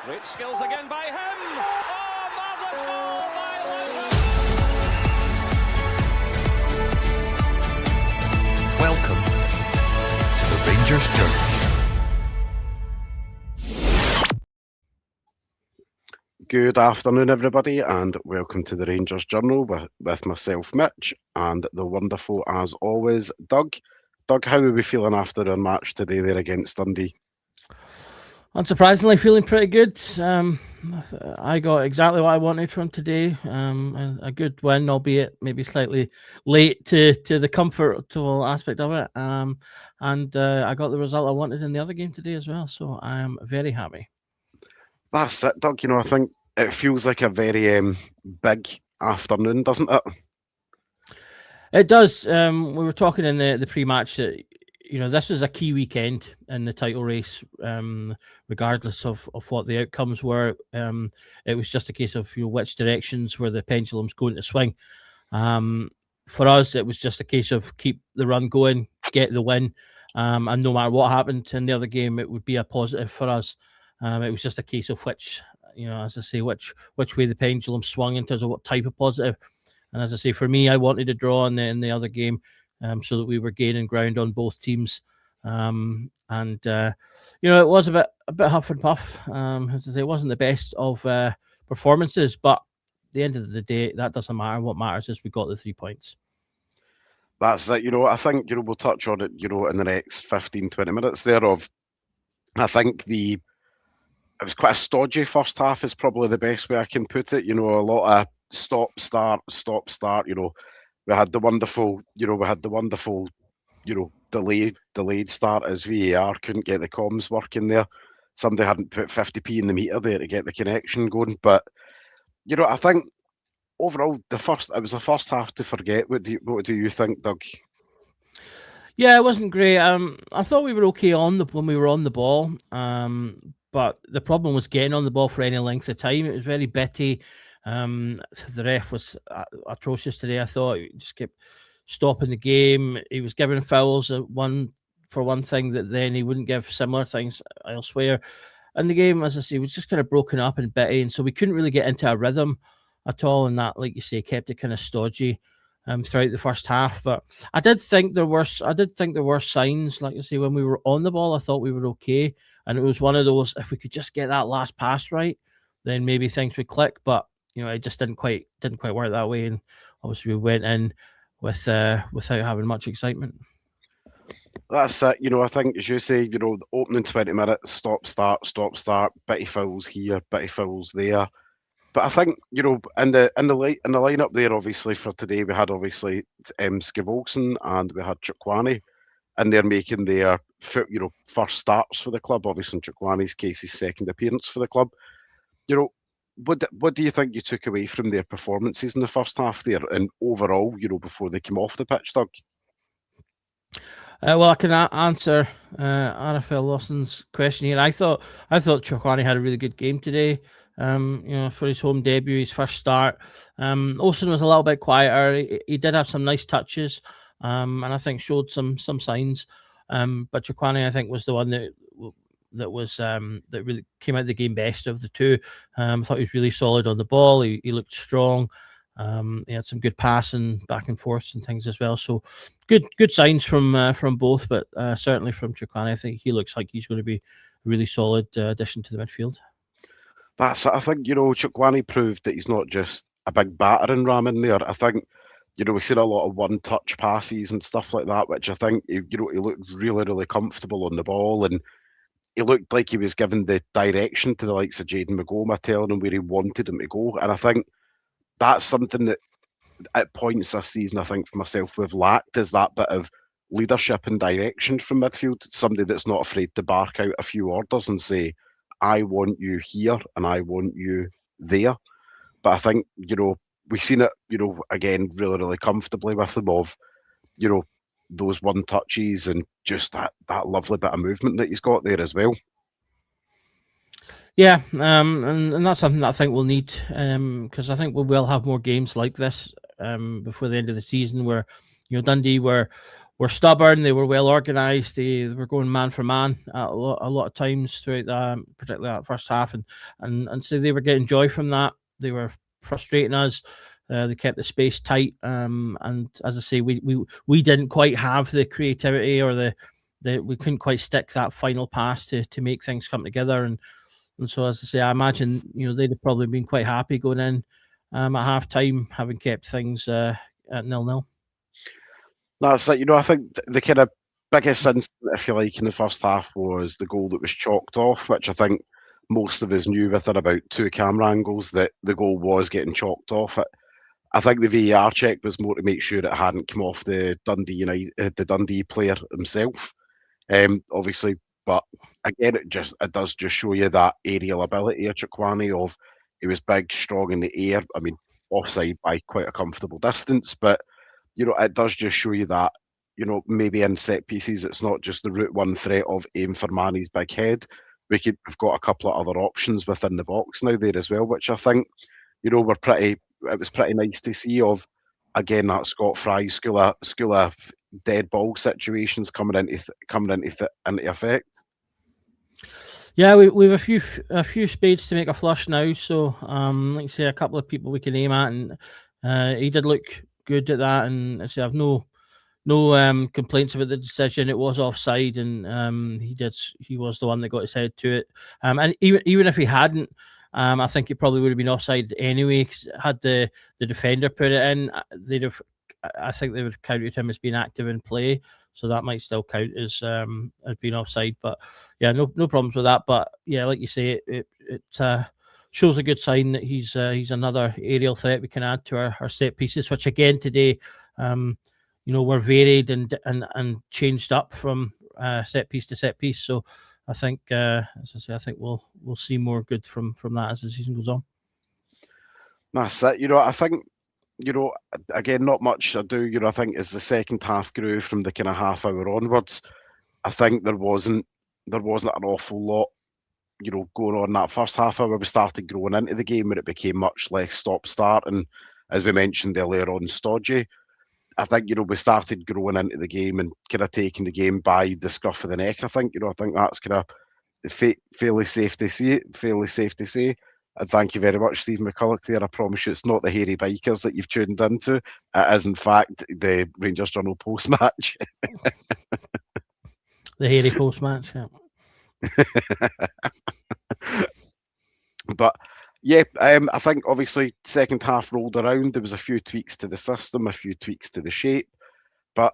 Great skills again by him. Oh, marvellous goal by Lewis. Welcome to the Rangers Journey. Good afternoon, everybody, and welcome to the Rangers Journal with myself, Mitch, and the wonderful, as always, Doug. Doug, how are we feeling after our match today there against Dundee? Unsurprisingly, feeling pretty good. I got exactly what I wanted from today. A good win, albeit maybe slightly late to the comfortable aspect of it. And I got the result I wanted in the other game today as well. So I am very happy. That's it, Doug. I think it feels like a very big afternoon, doesn't it? It does. We were talking in the pre-match that this was a key weekend in the title race, regardless of what the outcomes were. It was just a case of which directions were the pendulums going to swing. For us, it was just a case of keep the run going, get the win, and no matter what happened in the other game, it would be a positive for us. It was just a case of which, as I say, which way the pendulum swung in terms of what type of positive. And as I say, for me, I wanted a draw in the other game. So that we were gaining ground on both teams, it was a bit huff and puff. As I say, it wasn't the best of performances, but at the end of the day, that doesn't matter. What matters is we got the 3 points. That's it. I think we'll touch on it. In the next 15-20 minutes. I think it was quite a stodgy first half. Is probably the best way I can put it. A lot of stop start. We had the wonderful, delayed start as VAR couldn't get the comms working there. Somebody hadn't put 50p in the meter there to get the connection going. But, I think overall, it was the first half to forget. What do you think, Doug? Yeah, it wasn't great. I thought we were okay when we were on the ball. But the problem was getting on the ball for any length of time. It was very bitty. The ref was atrocious today. I thought he just kept stopping the game. He was giving fouls for one thing that then he wouldn't give similar things elsewhere. And the game, as I say, was just kind of broken up and bitty, and so we couldn't really get into a rhythm at all. And that, like you say, kept it kind of stodgy throughout the first half. But I did think there were signs. Like I say, when we were on the ball, I thought we were okay, and it was one of those. If we could just get that last pass right, then maybe things would click. But it just didn't quite work that way, and obviously we went in without having much excitement. That's it. I think, as you say, the opening 20 minutes, stop, start, bitty fouls here, bitty fouls there. But I think, in the lineup there, obviously for today, we had obviously Skivolson and we had Chukwani, and they're making their first starts for the club. Obviously, in Chukwani's case, his second appearance for the club. What do you think you took away from their performances in the first half there, and overall, before they came off the pitch, Doug? Well, I can answer Arafel Lawson's question here. I thought Chukwani had a really good game today. For his home debut, his first start. Olsen was a little bit quieter. He did have some nice touches, and I think showed some signs. But Chukwani, I think, was the one that really came out of the game best of the two. I thought he was really solid on the ball. He looked strong. He had some good passing back and forth and things as well. So good signs from both, but certainly from Chukwani, I think he looks like he's going to be a really solid addition to the midfield. I think Chukwani proved that he's not just a big battering ram in there. I think we've seen a lot of one-touch passes and stuff like that, which I think he looked really, really comfortable on the ball, and he looked like he was given the direction to the likes of Jayden Magoma, telling him where he wanted him to go. And I think that's something that at points this season, I think for myself, we've lacked, is that bit of leadership and direction from midfield. Somebody that's not afraid to bark out a few orders and say, I want you here and I want you there. But I think, we've seen it, again, really, really comfortably with him of, those one touches and just that lovely bit of movement that he's got there as well. Yeah, and that's something that I think we'll need, because I think we will have more games like this before the end of the season, where Dundee were were stubborn. They were well organised. They were going man for man a lot of times throughout particularly that first half, and so they were getting joy from that. They were frustrating us. They kept the space tight, and as I say, we didn't quite have the creativity or the we couldn't quite stick that final pass to make things come together. And so, as I say, I imagine they'd have probably been quite happy going in at half time, having kept things at 0-0. That's it. I think the kind of biggest incident, if you like, in the first half was the goal that was chalked off, which I think most of us knew within about 2 camera angles that the goal was getting chalked off. I think the VAR check was more to make sure it hadn't come off the Dundee player himself, obviously. But again, it does just show you that aerial ability of Chukwani. He was big, strong in the air. I mean, offside by quite a comfortable distance, but it does just show you that maybe in set pieces it's not just the route one threat of aim for Manny's big head. We've got a couple of other options within the box now there as well, which I think it was pretty nice to see. Of again, that Scott Fry school of dead ball situations coming into effect. Yeah, we've a few spades to make a flush now. So like I say, a couple of people we can aim at, and he did look good at that. And I say I've no complaints about the decision. It was offside, and he was the one that got his head to it. And even if he hadn't, I think it probably would have been offside anyway. 'Cause had the defender put it in, I think they would have counted him as being active in play, so that might still count as being offside. But yeah, no problems with that. But yeah, like you say, it shows a good sign that he's another aerial threat we can add to our set pieces, which again today, were varied and changed up from set piece to set piece. So I think, as I say, I think we'll see more good from that as the season goes on. That's it. I think, again, not much I do. I think as the second half grew from the kind of half hour onwards, I think there wasn't an awful lot, going on that first half hour. We started growing into the game where it became much less stop-start, and as we mentioned earlier on, stodgy. I think we started growing into the game and kind of taking the game by the scruff of the neck. I think that's kind of fairly safe to say. And thank you very much, Steve McCulloch. There, I promise you, it's not the hairy bikers that you've tuned into. It is, in fact, the Rangers Journal post match. The hairy post match, yeah. But yeah, I think obviously second half rolled around. There was a few tweaks to the system, a few tweaks to the shape, but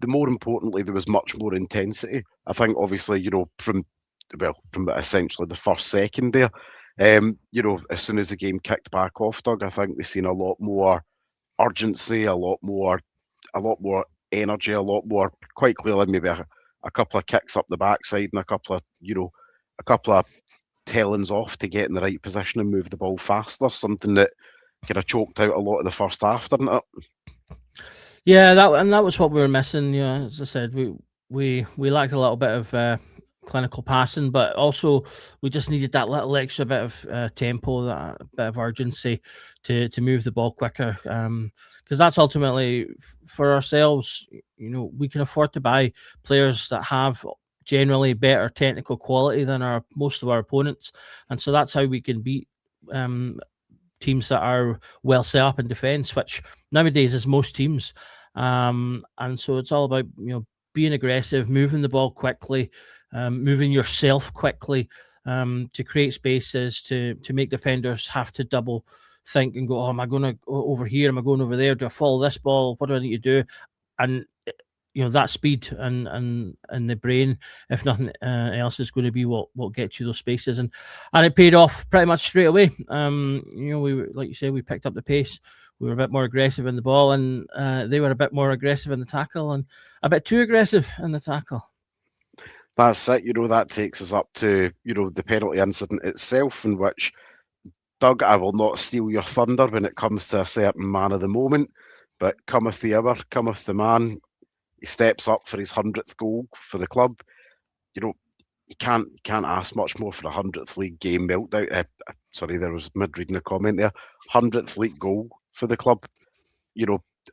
more importantly, there was much more intensity. I think obviously, from essentially the first second there, as soon as the game kicked back off, Doug, I think we've seen a lot more urgency, a lot more energy, a lot more, quite clearly, maybe a couple of kicks up the backside and a couple of tellings off to get in the right position and move the ball faster. Something that kind of choked out a lot of the first half, didn't it? Yeah, that was what we were missing. As I said, we lacked a little bit of clinical passing, but also we just needed that little extra bit of tempo, that bit of urgency to move the ball quicker. Because that's ultimately for ourselves. We can afford to buy players that have generally better technical quality than most of our opponents, and so that's how we can beat teams that are well set up in defence, which nowadays is most teams. And so it's all about being aggressive, moving the ball quickly, moving yourself quickly, to create spaces, to make defenders have to double think and go, oh, am I going to go over here? Am I going over there? Do I follow this ball? What do I need to do? And that speed and the brain, if nothing else, is going to be what gets you those spaces, and it paid off pretty much straight away. We, like you say, we picked up the pace. We were a bit more aggressive in the ball, and they were a bit more aggressive in the tackle, and a bit too aggressive in the tackle. That's it. That takes us up to the penalty incident itself, in which, Doug, I will not steal your thunder when it comes to a certain man of the moment, but cometh the hour, cometh the man. He steps up for his 100th goal for the club. You can't ask much more for a 100th league game meltdown. Sorry, there was mid reading a comment there. 100th league goal for the club.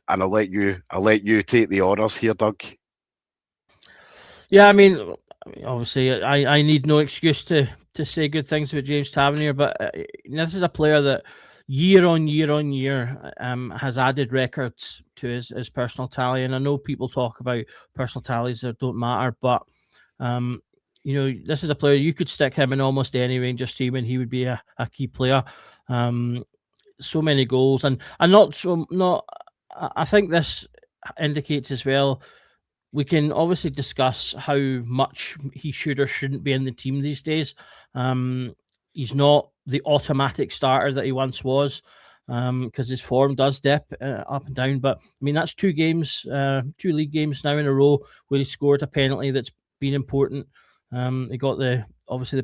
and I'll let you take the honours here, Doug. Yeah, I mean, obviously, I need no excuse to say good things about James Tavernier, but this is a player that year on year has added records to his personal tally. And I know people talk about personal tallies that don't matter, but this is a player you could stick him in almost any Rangers team, and he would be a key player. So many goals, and not. I think this indicates as well. We can obviously discuss how much he should or shouldn't be in the team these days. He's not the automatic starter that he once was, because his form does dip up and down. But I mean, that's 2 2 league games now in a row where he scored a penalty that's been important. He got the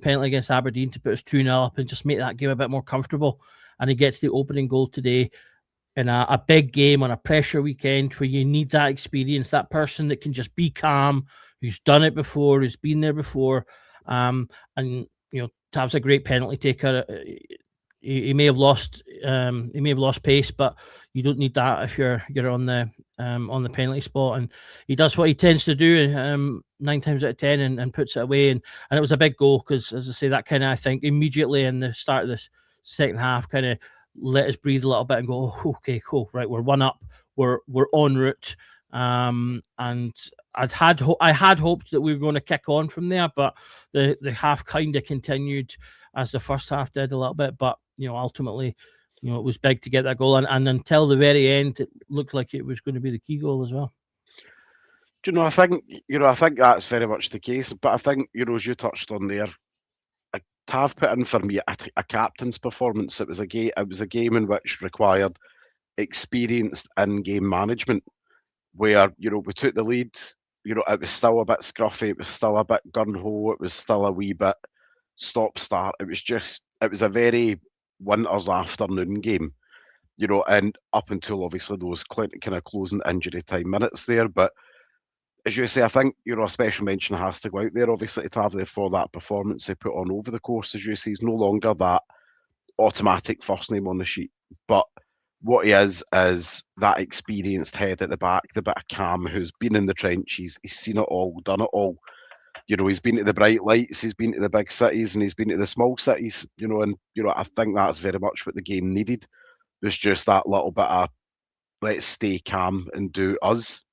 penalty against Aberdeen to put us 2-0 up and just make that game a bit more comfortable. And he gets the opening goal today in a big game on a pressure weekend where you need that experience, that person that can just be calm, who's done it before, who's been there before. And Tav's a great penalty taker. He may have lost pace, but you don't need that if you're on the penalty spot. And he does what he tends to do 9 times out of 10 and puts it away. And it was a big goal because, as I say, that kind of, I think, immediately in the start of the second half kind of let us breathe a little bit and go, oh, okay, cool, right, we're 1 up, we're en route. And I had hoped that we were going to kick on from there, but the half kind of continued as the first half did a little bit. But ultimately, it was big to get that goal, and until the very end, it looked like it was going to be the key goal as well. Do I think that's very much the case. But I think as you touched on there, Tav put in for me a captain's performance. It was a game in which required experienced in-game management, where we took the lead. It was still a bit scruffy. It was still a bit gun-ho. It was still a wee bit stop-start. It was a very winter's afternoon game, and up until obviously those kind of closing injury time minutes there. But as you say, I think a special mention has to go out there, obviously, to Tav for that performance he put on over the course. As you say, he's no longer that automatic first name on the sheet, but what he is that experienced head at the back, the bit of calm, who's been in the trench. He's seen it all, done it all. He's been to the bright lights, he's been to the big cities, and he's been to the small cities. And I think that's very much what the game needed. There's just that little bit of let's stay calm and do us.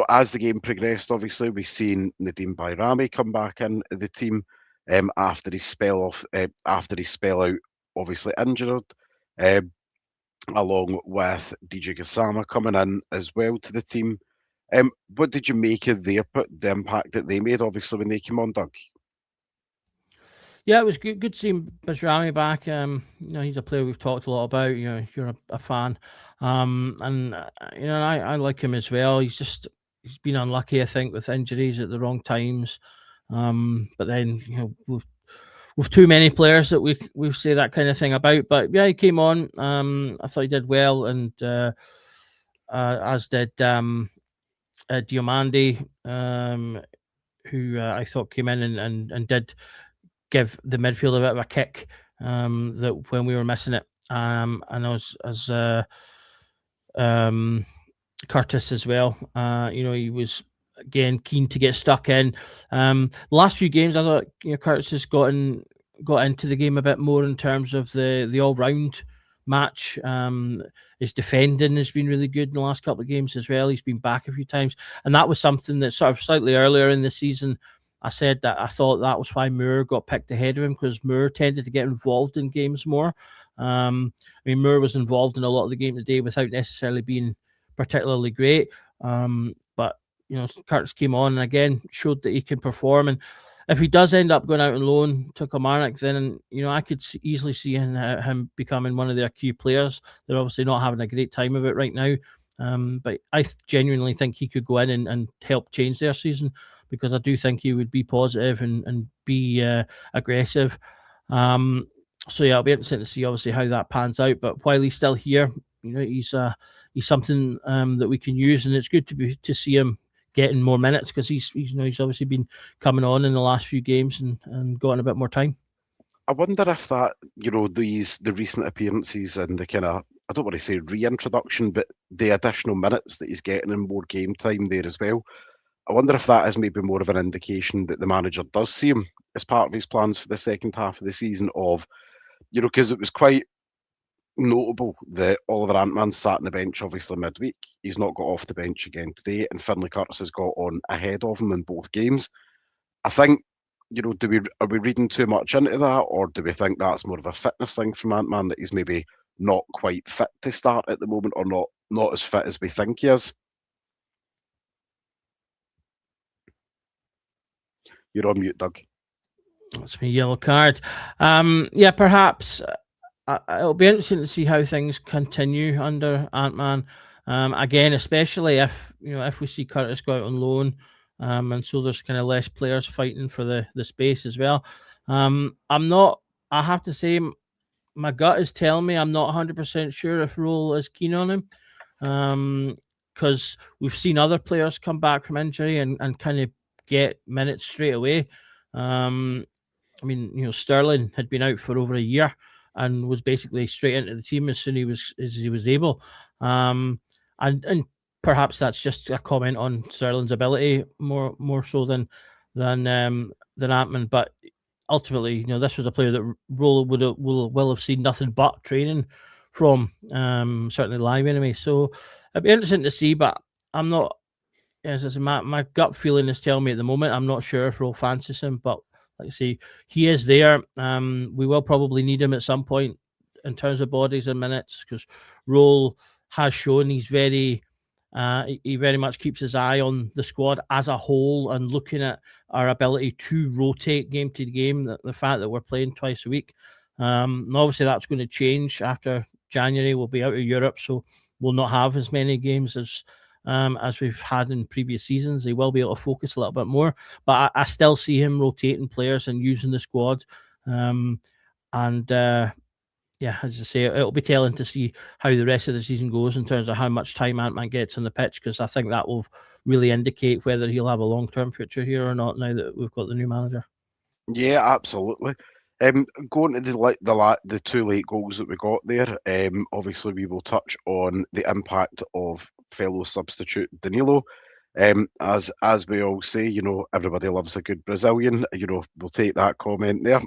As the game progressed, obviously we've seen Nadim Bayrami come back in the team after his spell out, obviously injured, along with DJ Gassama coming in as well to the team. What did you make of the impact that they made, obviously, when they came on, Doug? Yeah, it was good seeing Bayrami back. He's a player we've talked a lot about. You're a fan, and I like him as well. He's been unlucky, I think, with injuries at the wrong times. But then with too many players that we say that kind of thing about. But yeah, he came on. I thought he did well, and as did Diomande, who I thought came in and did give the midfield a bit of a kick that when we were missing it. And as Curtis as well. He was again keen to get stuck in. The last few games, I thought Curtis has got into the game a bit more in terms of the all round match. His defending has been really good in the last couple of games as well. He's been back a few times, and that was something that sort of slightly earlier in the season I said that I thought that was why Moore got picked ahead of him, because Moore tended to get involved in games more. Moore was involved in a lot of the game today without necessarily being particularly great. But Curtis came on and again showed that he can perform. And if he does end up going out on loan to Kilmarnock, then I could easily see him becoming one of their key players. They're obviously not having a great time of it right now. But I genuinely think he could go in and help change their season, because I do think he would be positive and be aggressive. So yeah, it'll be interesting to see obviously how that pans out. But while he's still here, he's something that we can use, and it's good to see him getting more minutes, because he's obviously been coming on in the last few games and gotten a bit more time. I wonder if that the recent appearances and the kind of I don't want to say reintroduction, but the additional minutes that he's getting and more game time there as well. I wonder if that is maybe more of an indication that the manager does see him as part of his plans for the second half of the season of, because it was quite notable that Oliver Antman sat on the bench obviously midweek. He's not got off the bench again today, and Finlay Curtis has got on ahead of him in both games. I think, are we reading too much into that, or do we think that's more of a fitness thing from Antman, that he's maybe not quite fit to start at the moment, or not as fit as we think he is? You're on mute, Doug. That's my yellow card. Yeah, perhaps it'll be interesting to see how things continue under Antman. Again, especially if we see Curtis go out on loan, and so there's kind of less players fighting for the space as well. I have to say, my gut is telling me I'm not 100% sure if Roll is keen on him, because we've seen other players come back from injury and kind of get minutes straight away. I mean, Sterling had been out for over a year and was basically straight into the team as soon as he was able. And perhaps that's just a comment on Sterling's ability more so than Antman. But ultimately, this was a player that Roll will have seen nothing but training from, certainly live anyway. So it'd be interesting to see, but I'm not. As I said, my gut feeling is telling me at the moment I'm not sure if Roll fancies him, but like I say, he is there. We will probably need him at some point in terms of bodies and minutes, because Roll has shown he's he very much keeps his eye on the squad as a whole and looking at our ability to rotate game to game. The fact that we're playing twice a week, and obviously that's going to change after January. We'll be out of Europe, so we'll not have as many games as we've had in previous seasons. He will be able to focus a little bit more, but I still see him rotating players and using the squad. Yeah, as I say, it'll be telling to see how the rest of the season goes in terms of how much time Antman gets on the pitch, because I think that will really indicate whether he'll have a long-term future here or not now that we've got the new manager. Yeah, absolutely. Going to the two late goals that we got there, obviously we will touch on the impact of fellow substitute Danilo. As we all say, everybody loves a good Brazilian. We'll take that comment there.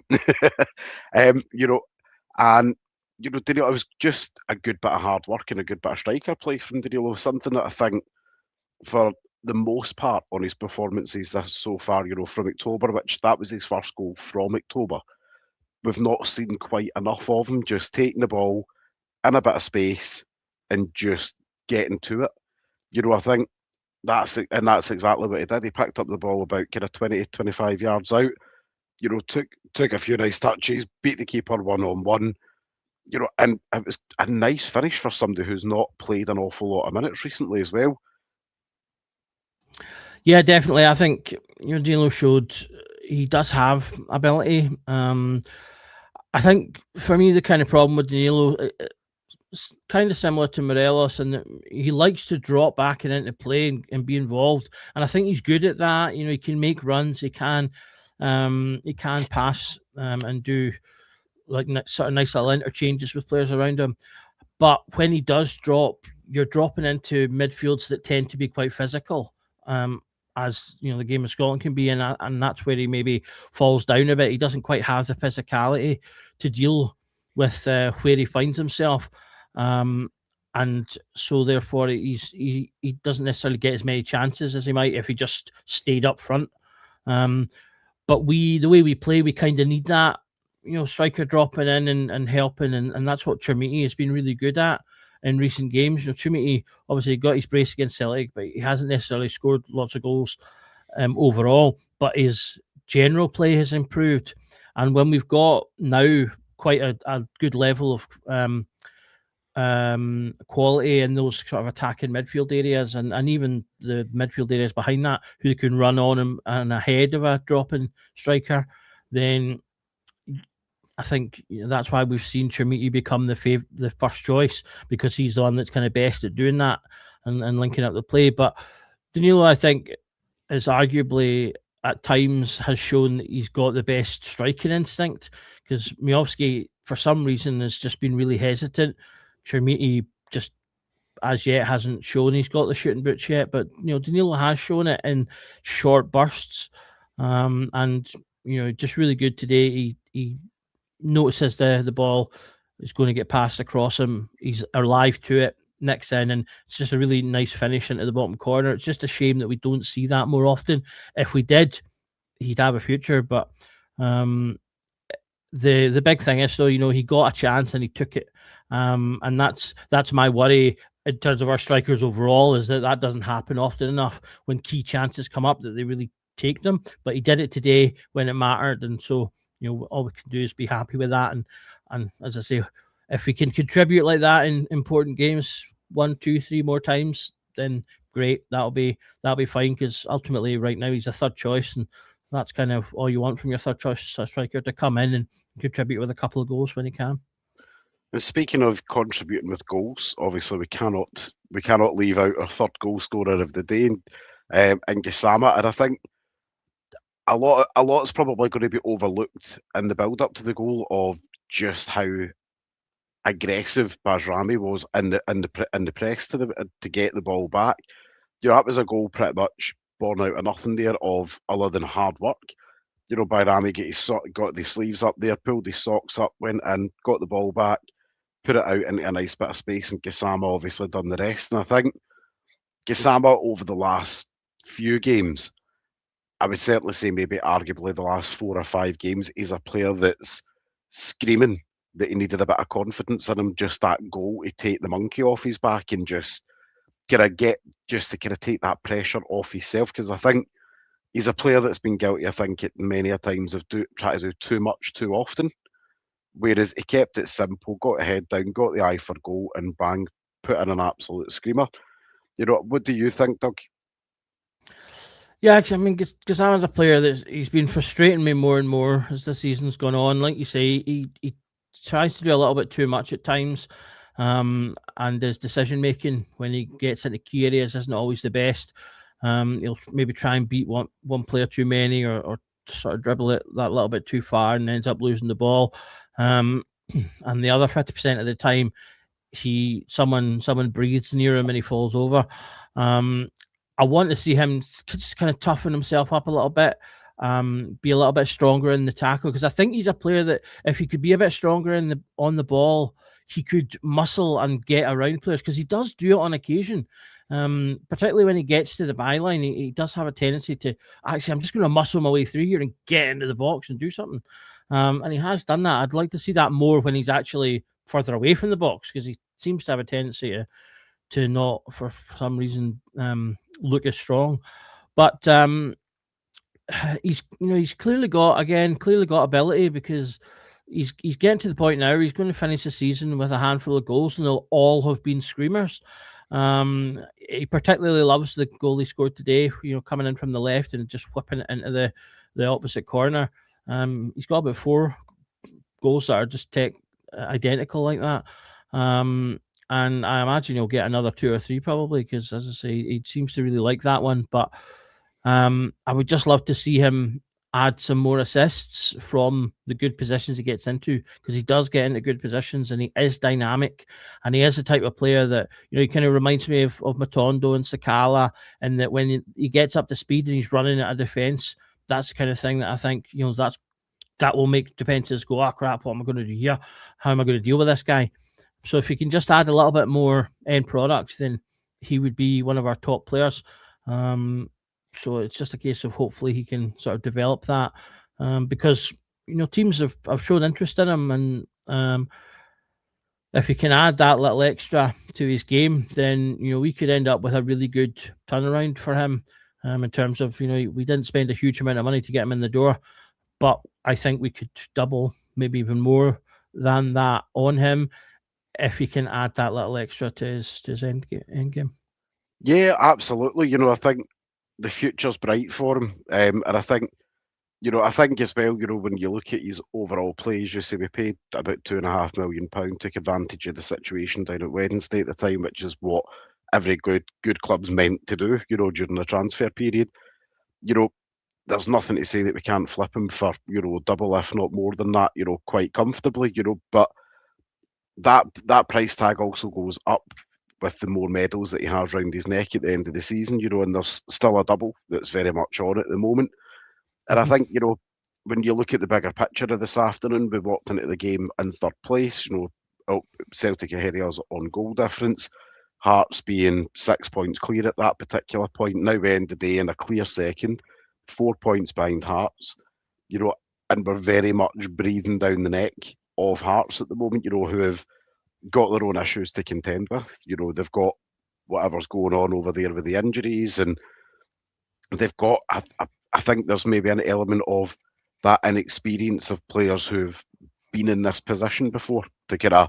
Danilo, it was just a good bit of hard work and a good bit of striker play from Danilo. Something that I think, for the most part, on his performances so far, from October, which that was his first goal from October, we've not seen quite enough of him just taking the ball in a bit of space and just getting to it. I think that's exactly what he did. He picked up the ball about kind of 20, 25 yards out, took a few nice touches, beat the keeper 1-on-1, and it was a nice finish for somebody who's not played an awful lot of minutes recently as well. Yeah, definitely. I think Danilo showed he does have ability. I think for me the kind of problem with Danilo, it's kind of similar to Morelos, and he likes to drop back and into play and be involved. And I think he's good at that. He can make runs. He can pass and do like sort of nice little interchanges with players around him. But when he does drop, you're dropping into midfields that tend to be quite physical. As the game of Scotland can be, and that's where he maybe falls down a bit. He doesn't quite have the physicality to deal with where he finds himself, and so therefore he doesn't necessarily get as many chances as he might if he just stayed up front. But the way we play, we kind of need that, striker dropping in and helping, and that's what Chermiti has been really good at in recent games. Chermiti obviously got his brace against Celtic, but he hasn't necessarily scored lots of goals overall, but his general play has improved. And when we've got now quite a good level of quality in those sort of attacking midfield areas, and even the midfield areas behind that, who can run on and ahead of a dropping striker, then I think that's why we've seen Chermiti become the first choice, because he's the one that's kind of best at doing that and linking up the play. But Danilo, I think, is arguably at times has shown that he's got the best striking instinct, because Miovski, for some reason, has just been really hesitant to go Chermiti just as yet hasn't shown he's got the shooting boots yet, but Danilo has shown it in short bursts, and just really good today. He notices the ball is going to get passed across him. He's alive to it, nicks in, and it's just a really nice finish into the bottom corner. It's just a shame that we don't see that more often. If we did, he'd have a future, but the big thing is, though, he got a chance and he took it, and that's my worry in terms of our strikers overall, is that doesn't happen often enough when key chances come up that they really take them. But he did it today when it mattered, and so all we can do is be happy with that. And as I say, if we can contribute like that in important games 1, 2, 3 more times, then great. That'll be fine, because ultimately right now he's a third choice, and that's kind of all you want from your third choice striker, to come in and contribute with a couple of goals when he can. And speaking of contributing with goals, obviously we cannot leave out our third goal scorer of the day, in Gassama. And I think a lot's probably going to be overlooked in the build up to the goal of just how aggressive Bajrami was in the press to get the ball back. That was a goal pretty much born out of nothing there, of other than hard work. Bajrami got the sleeves up there, pulled his socks up, went in, got the ball back, put it out into a nice bit of space, and Gassama obviously done the rest. And I think Gassama over the last few games, I would certainly say maybe arguably the last 4 or 5 games, is a player that's screaming that he needed a bit of confidence in him, just that goal to take the monkey off his back and just to take that pressure off himself. Because I think he's a player that's been guilty, I think, at many a times of trying to do too much too often. Whereas he kept it simple, got a head down, got the eye for goal, and bang, put in an absolute screamer. What do you think, Doug? Yeah, actually, I mean, Gassama's a player he's been frustrating me more and more as the season's gone on. Like you say, he tries to do a little bit too much at times, and his decision making when he gets into key areas isn't always the best. He'll maybe try and beat one player too many, or sort of dribble it that little bit too far and ends up losing the ball. And the other 50% of the time, someone breathes near him and he falls over. I want to see him just kind of toughen himself up a little bit, be a little bit stronger in the tackle, because I think he's a player that if he could be a bit stronger on the ball, he could muscle and get around players, because he does do it on occasion. Particularly when he gets to the byline, he does have a tendency to actually, I'm just going to muscle my way through here and get into the box and do something. And he has done that. I'd like to see that more when he's actually further away from the box, because he seems to have a tendency to not, for some reason, look as strong. But he's clearly got ability, because he's getting to the point now. He's going to finish the season with a handful of goals, and they'll all have been screamers. He particularly loves the goal he scored today, coming in from the left and just whipping it into the opposite corner. He's got about 4 goals that are just identical like that. And I imagine he'll get another 2 or 3 probably, because, as I say, he seems to really like that one. But I would just love to see him add some more assists from the good positions he gets into, because he does get into good positions and he is dynamic, and he is the type of player that, he kind of reminds me of Matondo and Sakala, and that when he gets up to speed and he's running at a defence, that's the kind of thing that I think, that will make defences go, oh crap, what am I going to do here? How am I going to deal with this guy? So if he can just add a little bit more end product, then he would be one of our top players. So it's just a case of hopefully he can sort of develop that, because teams have shown interest in him, and if he can add that little extra to his game, then we could end up with a really good turnaround for him, in terms of we didn't spend a huge amount of money to get him in the door, but I think we could double, maybe even more than that on him, if he can add that little extra to his end game. Yeah, absolutely. I think the future's bright for him, and I think as well, when you look at his overall plays, you say we paid about £2.5 million, took advantage of the situation down at Wednesday at the time, which is what every good club's meant to do, during the transfer period. There's nothing to say that we can't flip him for, double, if not more than that, quite comfortably, but that price tag also goes up with the more medals that he has round his neck at the end of the season, and there's still a double that's very much on at the moment. And I think, when you look at the bigger picture of this afternoon, we walked into the game in third place, Celtic ahead of us on goal difference, Hearts being 6 points clear at that particular point. Now we end the day in a clear second, 4 points behind Hearts, and we're very much breathing down the neck of Hearts at the moment, who have got their own issues to contend with. They've got whatever's going on over there with the injuries, and they've got, I think there's maybe an element of that inexperience of players who've been in this position before to kind of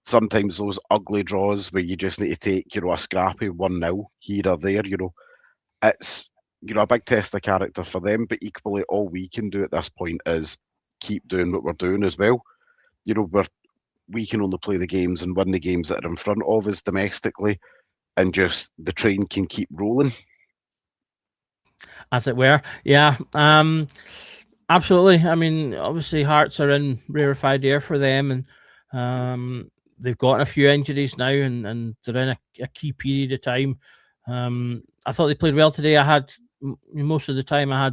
sometimes those ugly draws where you just need to take, a scrappy 1-0 here or there, it's, a big test of character for them, but equally all we can do at this point is keep doing what we're doing as well. We can only play the games and win the games that are in front of us domestically, and just the train can keep rolling, as it were. Yeah, absolutely. I mean, obviously Hearts are in rarefied air for them, and they've gotten a few injuries now, and they're in a key period of time. I thought they played well today. I had most of the time I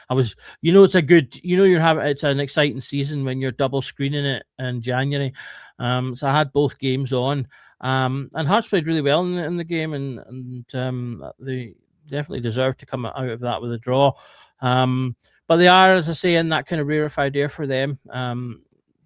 was, it's a good, it's an exciting season when you're double screening it in January. So I had both games on, and Hearts played really well in the game, and they definitely deserve to come out of that with a draw. But they are, as I say, in that kind of rarefied air for them.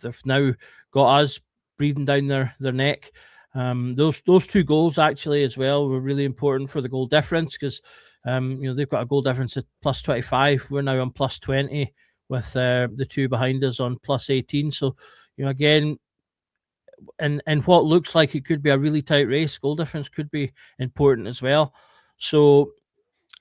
They've now got us breathing down their neck. Those two goals actually as well were really important for the goal difference, because they've got a goal difference at plus 25. We're now on plus 20 with the two behind us on plus 18. So, again, and what looks like it could be a really tight race, goal difference could be important as well. So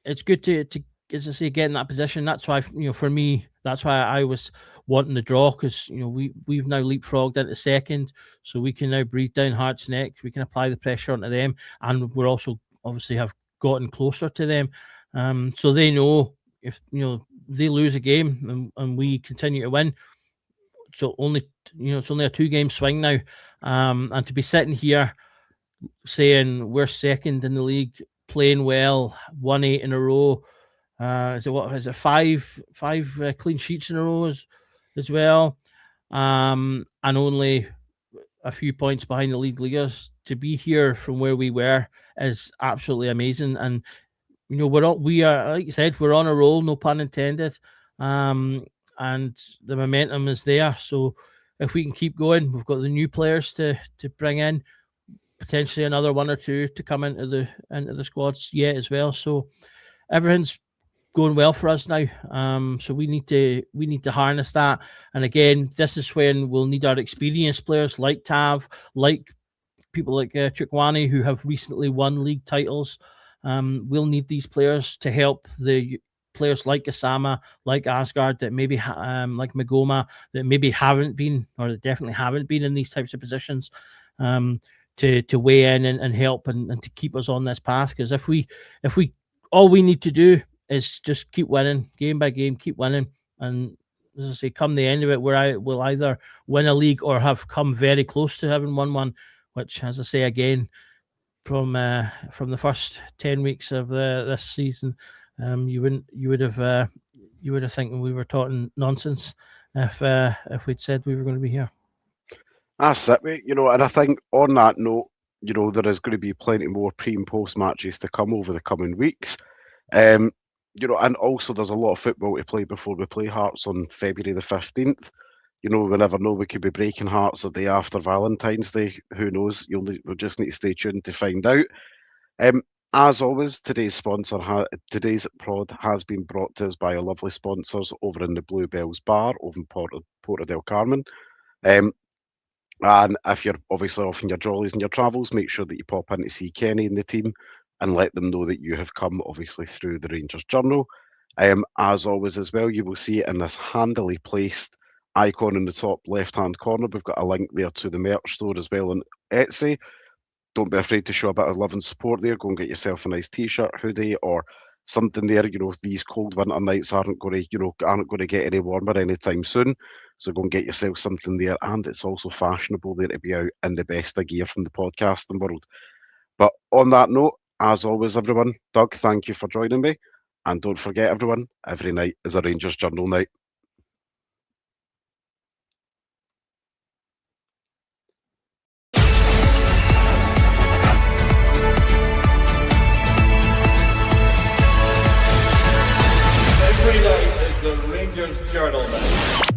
it's good to as I say, get in that position. That's why, for me, that's why I was wanting the draw, because we've now leapfrogged into second, so we can now breathe down Hearts' neck. We can apply the pressure onto them, and we're also obviously have gotten closer to them. So they know if they lose a game and we continue to win. So it's only a 2-game swing now, and to be sitting here saying we're second in the league, playing well, 1-8 in a row. Is it 5 clean sheets in a row as well, and only a few points behind the league leaders. To be here from where we were is absolutely amazing. And we are, like you said, we're on a roll, no pun intended, and the momentum is there. So if we can keep going, we've got the new players to bring in, potentially another one or two to come into the squads yet as well. So everything's going well for us now. So we need to harness that. And again, this is when we'll need our experienced players like Tav, like people like Chukwani, who have recently won league titles. We'll need these players to help the players like Osama, like Asgard, that maybe like Magoma, that maybe haven't been, or that definitely haven't been in these types of positions, to weigh in and help and to keep us on this path. Because if we all we need to do is just keep winning game by game, keep winning, and as I say, come the end of it, where will either win a league or have come very close to having won one. Which, as I say again, from the first 10 weeks of this season, you would have thinking we were talking nonsense if we'd said we were going to be here. That's it, mate. And I think on that note, there is going to be plenty more pre and post matches to come over the coming weeks. And also there's a lot of football to play before we play Hearts on February the 15th. We never know, we could be breaking Hearts the day after Valentine's Day. Who knows? We'll just need to stay tuned to find out. As always, today's prod has been brought to us by our lovely sponsors over in the Bluebells Bar over in Porta del Carmen. And if you're obviously off in your jollies and your travels, make sure that you pop in to see Kenny and the team and let them know that you have come, obviously, through the Rangers Journal. As always as well, you will see it in this handily placed icon in the top left-hand corner. We've got a link there to the merch store as well on Etsy. Don't be afraid to show a bit of love and support there. Go and get yourself a nice t-shirt, hoodie, or something there. These cold winter nights aren't going to get any warmer anytime soon. So go and get yourself something there. And it's also fashionable there to be out in the best of gear from the podcasting world. But on that note, as always, everyone, Doug, thank you for joining me. And don't forget, everyone, every night is a Rangers Journal night. Every night is the Rangers Journal night.